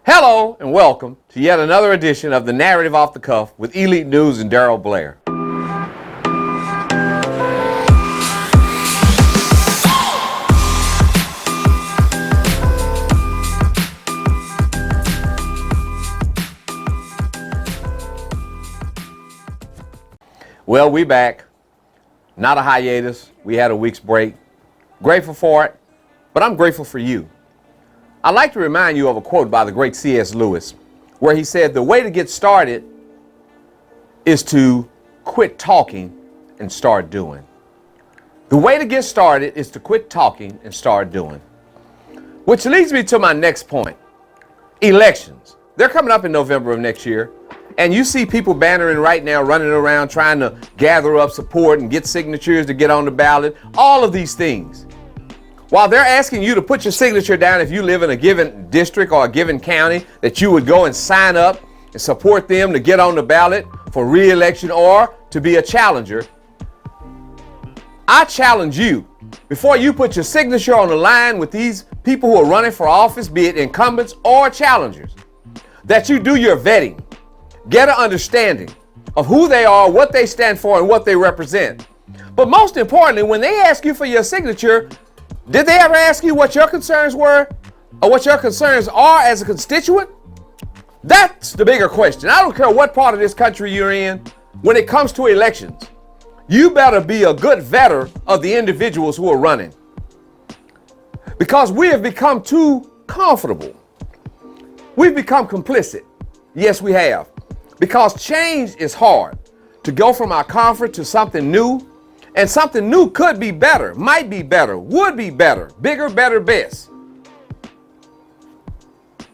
Hello and welcome to yet another edition of the Narrative Off the Cuff with Elite News and Darryl Blair. Well, we back. Not a hiatus. We had a week's break. Grateful for it, but I'm grateful for you. I'd like to remind you of a quote by the great C.S. Lewis, where he said, the way to get started is to quit talking and start doing. The way to get started is to quit talking and start doing. Which leads me to my next point. Elections. They're coming up in November of next year. And you see people bannering right now, running around trying to gather up support and get signatures to get on the ballot. All of these things. While they're asking you to put your signature down if you live in a given district or a given county, that you would go and sign up and support them to get on the ballot for re-election or to be a challenger, I challenge you, before you put your signature on the line with these people who are running for office, be it incumbents or challengers, that you do your vetting, get an understanding of who they are, what they stand for, and what they represent. But most importantly, when they ask you for your signature, did they ever ask you what your concerns were or what your concerns are as a constituent? That's the bigger question. I don't care what part of this country you're in. When it comes to elections, you better be a good vetter of the individuals who are running. Because we have become too comfortable. We've become complicit. Yes, we have. Because change is hard. To go from our comfort to something new. And something new could be better, might be better, would be better, bigger, better, best.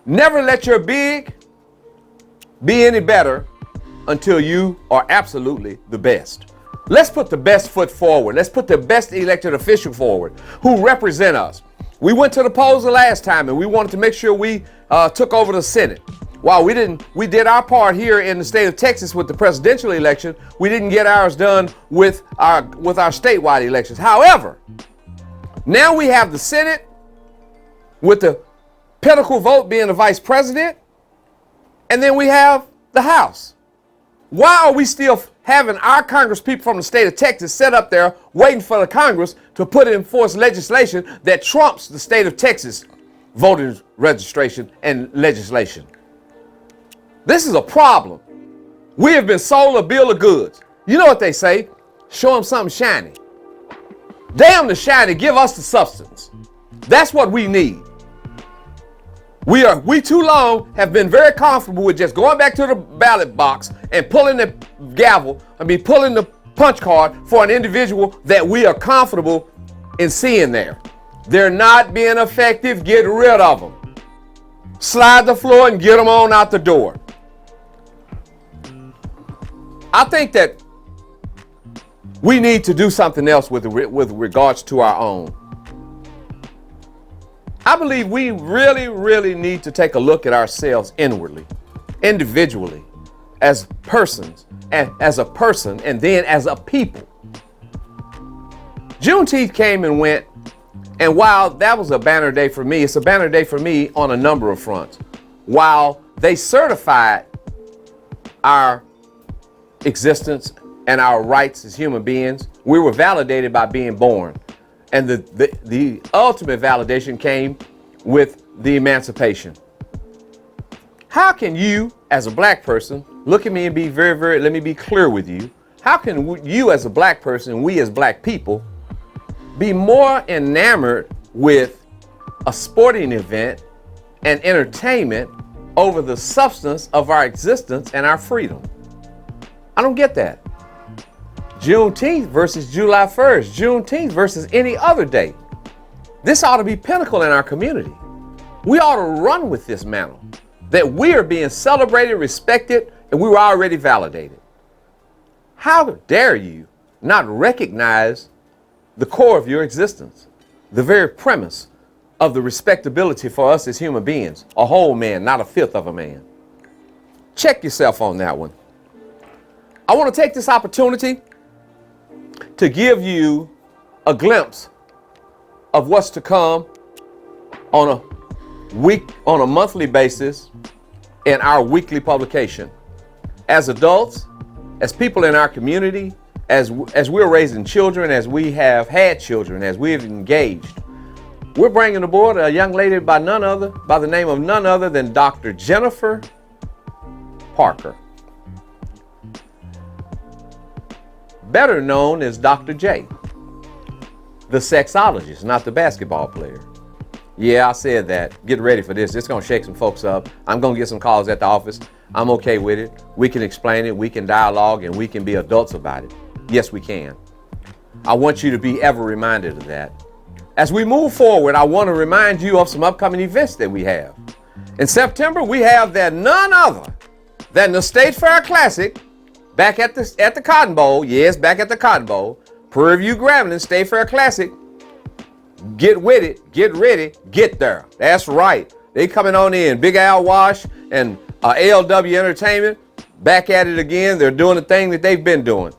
Never let your big be any better until you are absolutely the best. Let's put the best foot forward. Let's put the best elected official forward who represent us. We went to the polls the last time and we wanted to make sure we took over the Senate. While we did our part here in the state of Texas with the presidential election, we didn't get ours done with our statewide elections. However, now we have the Senate with the pinnacle vote being the vice president, and then we have the House. Why are we still having our Congress people from the state of Texas set up there waiting for the Congress to put in force legislation that trumps the state of Texas voting registration and legislation? This is a problem. We have been sold a bill of goods. You know what they say? Show them something shiny. Damn the shiny, give us the substance. That's what we need. We too long have been very comfortable with just going back to the ballot box and pulling the pulling the punch card for an individual that we are comfortable in seeing there. They're not being effective. Get rid of them. Slide the floor and get them on out the door. I think that we need to do something else with regards to our own. I believe we really, really need to take a look at ourselves inwardly, individually, as persons, and as a person, and then as a people. Juneteenth came and went, and while that was a banner day for me, it's a banner day for me on a number of fronts. While they certified our existence and our rights as human beings, we were validated by being born. And the ultimate validation came with the emancipation. How can you, as a black person, look at me and be let me be clear with you. How can you as a black person, we as black people, be more enamored with a sporting event and entertainment over the substance of our existence and our freedom? I don't get that. Juneteenth versus July 1st, Juneteenth versus any other day. This ought to be pinnacle in our community. We ought to run with this mantle, that we are being celebrated, respected, and we were already validated. How dare you not recognize the core of your existence, the very premise of the respectability for us as human beings, a whole man, not a fifth of a man. Check yourself on that one. I want to take this opportunity to give you a glimpse of what's to come on a on a monthly basis in our weekly publication. As adults, as people in our community, as we're raising children, as we have had children, as we've engaged, we're bringing aboard a young lady by the name of none other than Dr. Jennifer Parker, better known as Dr. J, the sexologist, not the basketball player. Yeah, I said that. Get ready for this. It's going to shake some folks up. I'm going to get some calls at the office. I'm okay with it. We can explain it. We can dialogue, and we can be adults about it. Yes, we can. I want you to be ever reminded of that. As we move forward, I want to remind you of some upcoming events that we have. In September, we have that none other than the State Fair Classic back at the Cotton Bowl. Yes, back at the Cotton Bowl. Prairie View Grambling State Fair Classic. Get with it, get ready, get there. That's right. They coming on in. Big Al Wash and ALW Entertainment back at it again. They're doing the thing that they've been doing.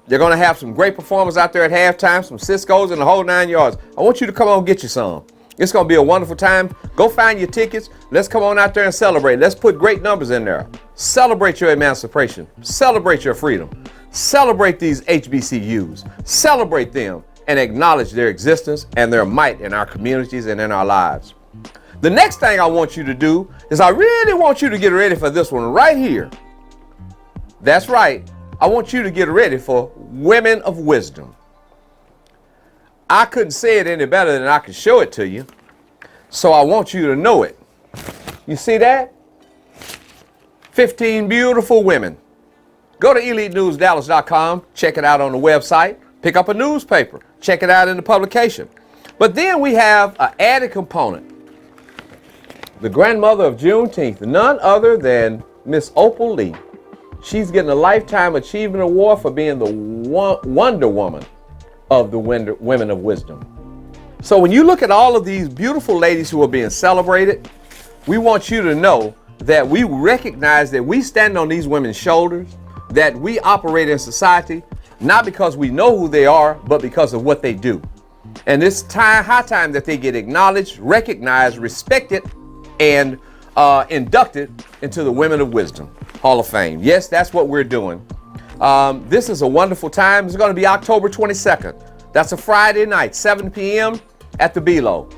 They're going to have some great performers out there at halftime, some Cisco's and the whole 9 yards. I want you to come on and get you some. It's going to be a wonderful time. Go find your tickets. Let's come on out there and celebrate. Let's put great numbers in there. Celebrate your emancipation. Celebrate your freedom. Celebrate these HBCUs. Celebrate them and acknowledge their existence and their might in our communities and in our lives. The next thing I want you to do is I really want you to get ready for this one right here. That's right. I want you to get ready for Women of Wisdom. I couldn't say it any better than I could show it to you. So I want you to know it. You see that? 15 beautiful women. Go to EliteNewsDallas.com. Check it out on the website. Pick up a newspaper. Check it out in the publication. But then we have an added component. The grandmother of Juneteenth, none other than Miss Opal Lee. She's getting a Lifetime Achievement Award for being the Wonder Woman of the Women of Wisdom. So when you look at all of these beautiful ladies who are being celebrated, we want you to know that we recognize that we stand on these women's shoulders, that we operate in society, not because we know who they are, but because of what they do. And it's high time that they get acknowledged, recognized, respected, and inducted into the Women of Wisdom Hall of Fame. Yes, that's what we're doing. This is a wonderful time. It's going to be October 22nd. That's a Friday night, 7 p.m. at the Below.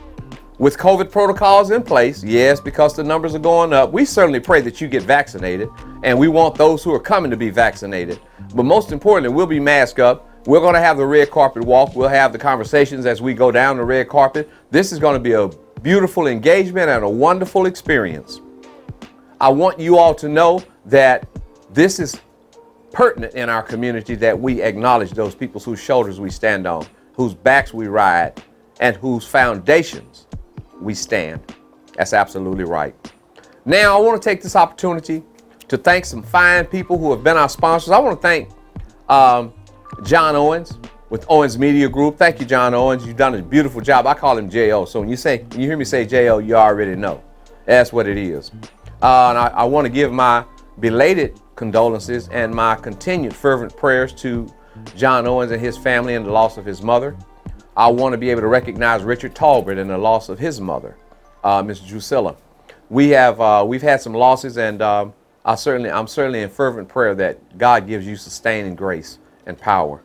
With COVID protocols in place, yes, because the numbers are going up, we certainly pray that you get vaccinated, and we want those who are coming to be vaccinated. But most importantly, we'll be masked up. We're going to have the red carpet walk. We'll have the conversations as we go down the red carpet. This is going to be a beautiful engagement and a wonderful experience. I want you all to know that this is pertinent in our community, that we acknowledge those people whose shoulders we stand on, whose backs we ride, and whose foundations we stand. That's absolutely right. Now, I want to take this opportunity to thank some fine people who have been our sponsors. I want to thank John Owens with Owens Media Group. Thank you, John Owens. You've done a beautiful job. I call him J.O. So when you hear me say J.O., you already know. That's what it is. And I want to give my belated condolences and my continued fervent prayers to John Owens and his family in the loss of his mother. I want to be able to recognize Richard Talbert in the loss of his mother, Miss Drusilla. We've had some losses, and I'm certainly in fervent prayer that God gives you sustaining grace and power.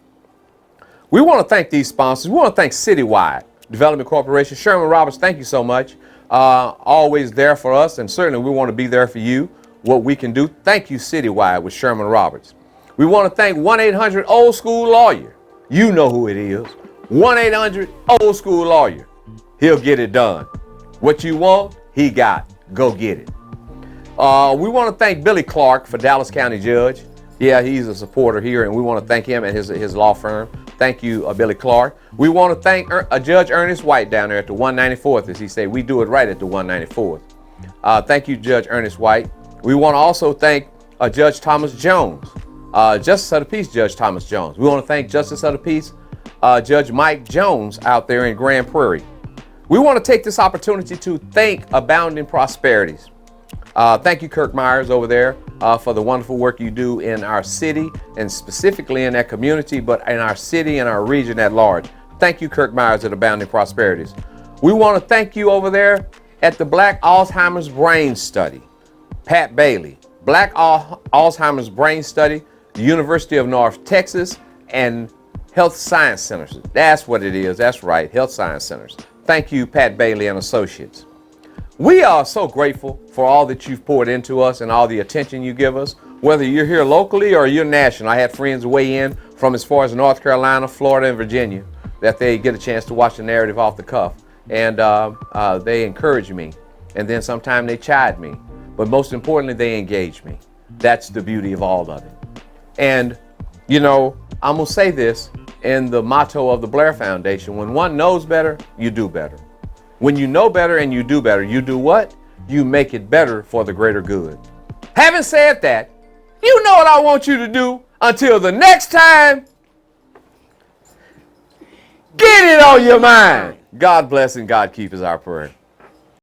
We want to thank these sponsors. We want to thank Citywide Development Corporation. Sherman Roberts, thank you so much. Always there for us, and certainly we want to be there for you, what we can do. Thank you, Citywide with Sherman Roberts. We want to thank 1-800 Old School Lawyer. You know who it is. 1-800 Old School Lawyer. He'll get it done. What you want, he got. Go get it. We want to thank Billy Clark for Dallas County Judge. Yeah, he's a supporter here, and we want to thank him and his law firm. Thank you, Billy Clark. We want to thank Judge Ernest White down there at the 194th, as he said. We do it right at the 194th. Thank you, Judge Ernest White. We want to also thank Judge Thomas Jones, Justice of the Peace Judge Thomas Jones. We want to thank Justice of the Peace Judge Mike Jones out there in Grand Prairie. We want to take this opportunity to thank Abounding Prosperities. Thank you, Kirk Myers over there, for the wonderful work you do in our city, and specifically in that community, but in our city and our region at large. Thank you, Kirk Myers at Abounding Prosperities. We want to thank you over there at the Black Alzheimer's Brain Study. Pat Bailey, Black Alzheimer's Brain Study, the University of North Texas, and Health Science Centers. That's what it is. That's right, Health Science Centers. Thank you, Pat Bailey and Associates. We are so grateful for all that you've poured into us and all the attention you give us, whether you're here locally or you're national. I had friends weigh in from as far as North Carolina, Florida, and Virginia, that they get a chance to watch the narrative off the cuff. And they encourage me. And then sometimes they chide me. But most importantly, they engage me. That's the beauty of all of it. And, you know, I'm going to say this in the motto of the Blair Foundation: when one knows better, you do better. When you know better and you do better, you do what? You make it better for the greater good. Having said that, you know what I want you to do until the next time. Get it on your mind. God bless and God keep is our prayer.